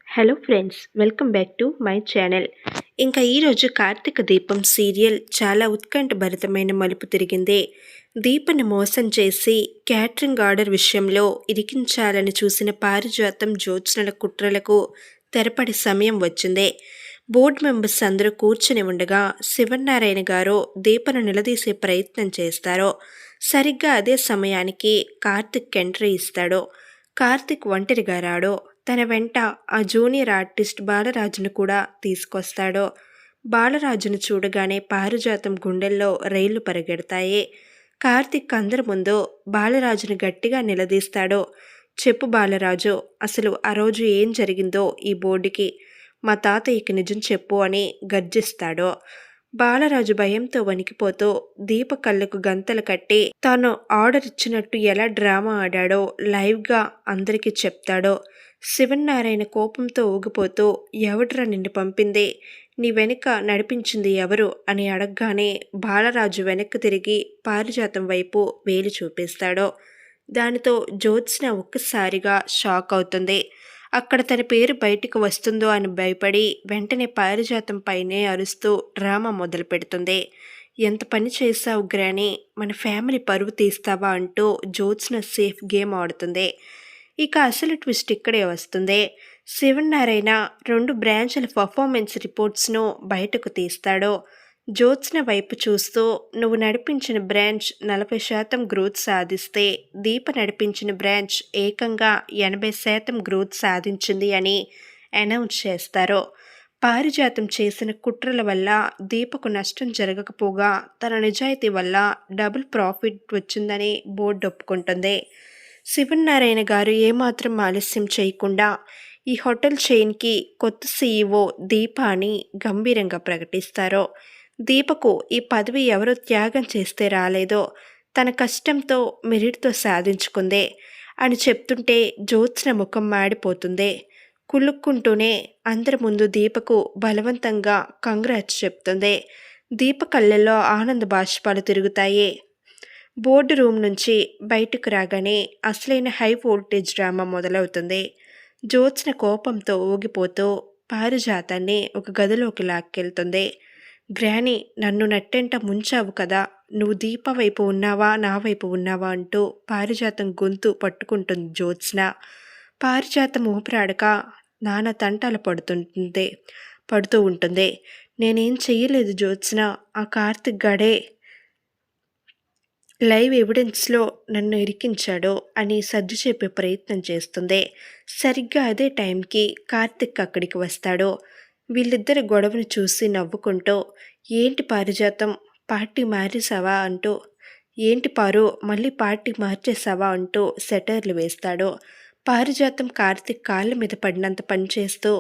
Hello friends, welcome back to my channel. ఇంకా ఈరోజు కార్తీక దీపం సీరియల్ చాలా ఉత్కంఠభరితమైన మలుపు తిరిగింది. దీపని మోసం చేసి క్యాటరింగ్ ఆర్డర్ విషయంలో ఇరికించాలని చూసిన పారిజాతం జ్యోత్స్నల కుట్రలకు తెరపడి సమయం వచ్చింది. బోర్డు మెంబర్స్ అందరూ కూర్చుని ఉండగా శివనారాయణ గారు దీపను నిలదీసే ప్రయత్నం చేస్తారు. సరిగ్గా అదే సమయానికి కార్తిక్ ఎంట్రీ ఇస్తాడు. కార్తిక్ ఒంటరిగా రాడు. తన వెంట ఆ జూనియర్ ఆర్టిస్ట్ బాలరాజును కూడా తీసుకొస్తాడు. బాలరాజును చూడగానే పారిజాతం గుండెల్లో రైళ్లు పరిగెడతాయి. కార్తిక్ అందరి ముందు బాలరాజును గట్టిగా నిలదీస్తాడు. చెప్పు బాలరాజు, అసలు ఆ రోజు ఏం జరిగిందో ఈ బోర్డుకి, మా తాతయ్యకి నిజం చెప్పు అని గర్జిస్తాడు. బాలరాజు భయంతో వణికిపోతూ దీప కళ్ళకు గంతలు కట్టి తాను ఆర్డర్ ఇచ్చినట్టు ఎలా డ్రామా ఆడాడో లైవ్గా అందరికీ చెప్తాడో. శివనారాయణ కోపంతో ఊగిపోతూ ఎవడ్రా నిన్ను పంపింది, నీ వెనుక నడిపించింది ఎవరు అని అడగగానే బాలరాజు వెనక్కి తిరిగి పారిజాతం వైపు వేలు చూపిస్తాడు. దానితో జ్యోత్స్న ఒక్కసారిగా షాక్ అవుతుంది. అక్కడ తన పేరు బయటికి వస్తుందో అని భయపడి వెంటనే పారిజాతం పైనే అరుస్తూ డ్రామా మొదలు పెడుతుంది. ఎంత పని చేశావు గ్రాని, మన ఫ్యామిలీ పరువు తీస్తావా అంటూ జ్యోత్స్న సేఫ్ గేమ్ ఆడుతుంది. ఇక అసలు ట్విస్ట్ ఇక్కడే వస్తుంది. శివనారాయణ 2 బ్రాంచ్ల పర్ఫార్మెన్స్ రిపోర్ట్స్ను బయటకు తీస్తాడు. జ్యోత్స్న వైపు చూస్తూ, నువ్వు నడిపించిన బ్రాంచ్ 40% గ్రోత్ సాధిస్తే దీప నడిపించిన బ్రాంచ్ ఏకంగా 80% గ్రోత్ సాధించింది అని అనౌన్స్ చేస్తారు. పారిజాతం చేసిన కుట్రల వల్ల దీపకు నష్టం జరగకపోగా తన నిజాయితీ వల్ల డబుల్ ప్రాఫిట్ వచ్చిందని బోర్డు ఒప్పుకుంటుంది. శివనారాయణ గారు ఏమాత్రం ఆలస్యం చేయకుండా ఈ హోటల్ చైన్కి కొత్త సీఈఓ దీప అని గంభీరంగా ప్రకటిస్తారు. దీపకు ఈ పదవి ఎవరో త్యాగం చేస్తే రాలేదో, తన కష్టంతో మెరిట్తో సాధించుకుందే అని చెప్తుంటే జ్యోత్స్న ముఖం మాడిపోతుంది. కులుక్కుంటూనే అందరి ముందు దీపకు బలవంతంగా కంగ్రాట్స్ చెప్తుంది. దీప కళ్ళల్లో ఆనంద బాష్పాలు తిరుగుతాయి. బోర్డు రూమ్ నుంచి బయటకు రాగానే అసలైన హై వోల్టేజ్ డ్రామా మొదలవుతుంది. జ్యోత్స్న కోపంతో ఊగిపోతూ పారిజాతాన్ని ఒక గదిలోకి లాక్కెళ్తుంది. గ్రాని, నన్ను నట్టెంట ముంచావు కదా, నువ్వు దీప వైపు ఉన్నావా నా వైపు ఉన్నావా అంటూ పారిజాతం గొంతు పట్టుకుంటుంది జ్యోత్స్న. పారిజాతం ఊపిరాడక నానా తంటాలు పడుతూ ఉంటుంది. నేనేం చెయ్యలేదు జ్యోత్స్న, ఆ కార్తిక్ గడే లైవ్ ఎవిడెన్స్లో నన్ను ఇరికించాడు అని సర్ది చెప్పే ప్రయత్నం చేస్తుంది. సరిగ్గా అదే టైంకి కార్తిక్ అక్కడికి వస్తాడు. వీళ్ళిద్దరి గొడవను చూసి నవ్వుకుంటూ, ఏంటి పారిజాతం, పార్టీ మారేసావా అంటూ, ఏంటి పారు మళ్ళీ పార్టీ మార్చేసావా అంటూ సెటర్లు వేస్తాడు. పారిజాతం కార్తిక్ కాళ్ళ మీద పడినంత పనిచేస్తూ,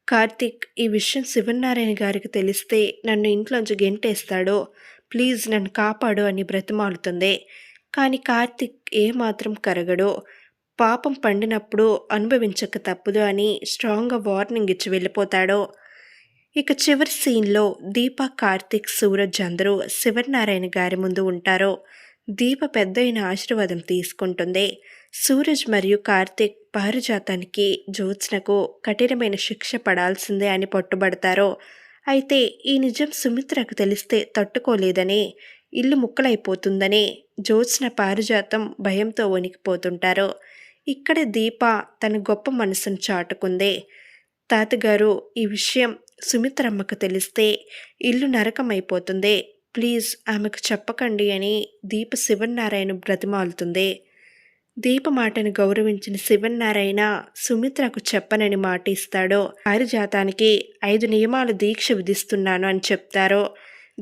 కార్తిక్, ఈ విషయం శివనారాయణ గారికి తెలిస్తే నన్ను ఇంట్లోంచి గెంటేస్తాడు, ప్లీజ్ నన్ను కాపాడు అని బ్రతిమాలుతుంది. కానీ కార్తిక్ ఏమాత్రం కరగడు. పాపం పండినప్పుడు అనుభవించక తప్పదు అని స్ట్రాంగ్గా వార్నింగ్ ఇచ్చి వెళ్ళిపోతాడు. ఇక చివరి సీన్లో దీప, కార్తిక్, సూరజ్ అందరూ శివనారాయణ గారి ముందు ఉంటారు. దీప పెద్దయిన ఆశీర్వాదం తీసుకుంటుంది. సూరజ్ మరియు కార్తిక్ పారిజాతానికి జ్యోత్స్నకు కఠినమైన శిక్ష పడాల్సిందే అని పట్టుబడతారు. అయితే ఈ నిజం సుమిత్రకు తెలిస్తే తట్టుకోలేదని, ఇల్లు ముక్కలైపోతుందని జ్యోత్స్న, పారిజాతం భయంతో వణికిపోతుంటారు. ఇక్కడ దీప తన గొప్ప మనసును చాటుకుంది. తాతగారు, ఈ విషయం సుమిత్రమ్మకు తెలిస్తే ఇల్లు నరకమైపోతుంది, ప్లీజ్ ఆమెకు చెప్పకండి అని దీప శివనారాయణ బ్రతిమాలుతుంది. దీప మాటను గౌరవించిన శివనారాయణ సుమిత్రకు చెప్పనని మాట ఇస్తాడు. పారిజాతానికి 5 నియమాలు దీక్ష విధిస్తున్నాను అని చెప్తారు.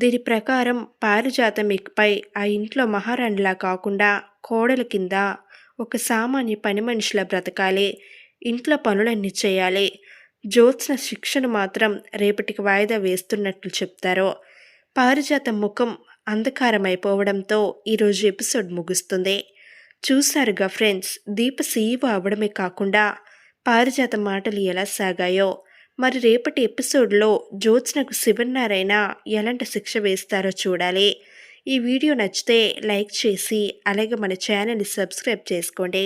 దీని ప్రకారం పారిజాతం ఇకపై ఆ ఇంట్లో మహారాణిలా కాకుండా కోడల కింద ఒక సామాన్య పని మనిషిలా బ్రతకాలి, ఇంట్లో పనులన్నీ చేయాలి. జ్యోత్స్న శిక్షను మాత్రం రేపటికి వాయిదా వేస్తున్నట్లు చెప్తారు. పారిజాతం ముఖం అంధకారమైపోవడంతో ఈరోజు ఎపిసోడ్ ముగుస్తుంది. చూశారుగా ఫ్రెండ్స్, దీప సీఈఓ అవ్వడమే కాకుండా పారిజాతం మాటలు ఎలా సాగాయో. మరి రేపటి ఎపిసోడ్లో జ్యోత్స్నకు శివనారాయణ ఎలాంటి శిక్ష వేస్తారో చూడాలి. ఈ వీడియో నచ్చితే లైక్ చేసి అలాగే మన ఛానల్ని సబ్స్క్రైబ్ చేసుకోండి.